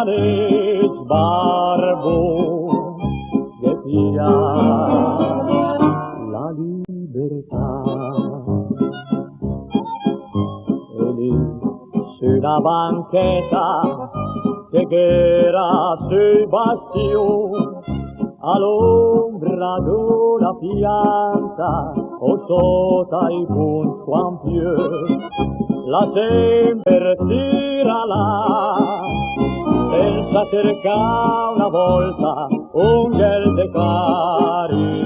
milanese barbone che pia la libertà. E lì su una banchetta che era sui bastioni, all'ombra d'una pianta o sotto i punti campioni, la sempre tira là, senza cercare una volta un gel de carità.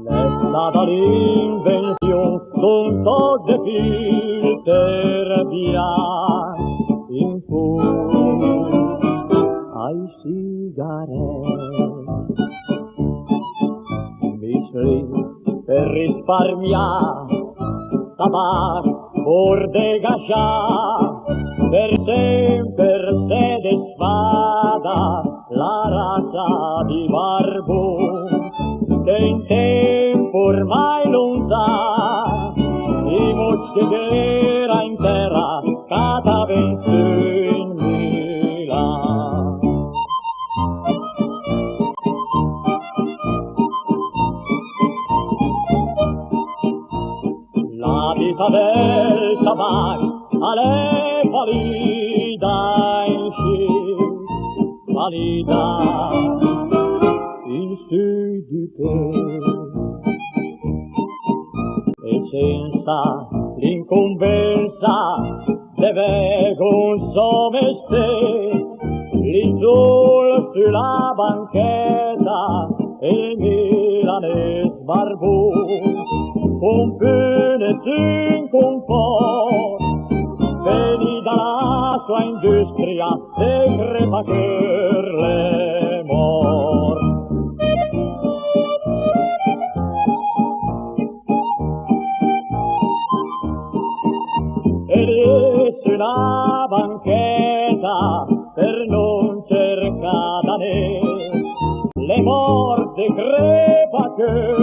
È stata l'invenzione d'un tot de filter bianchi in fondo ai sigaretti, misli per risparmiare tabacco pur de gasciare, per sempre sede sfada la razza di barbone che in tempo ormai lontano i moschetera in terra cataven su in Milano. La vita del tabacco alle valida in sci, valida in su di te, e senza l'incombenza deve consomeste lì sul sulla banchetta il milanese barbone con pene sin confort, veni dalla sua industria e crepa per le mort. Ed è una banchetta per non cercare da ne le morte crepa che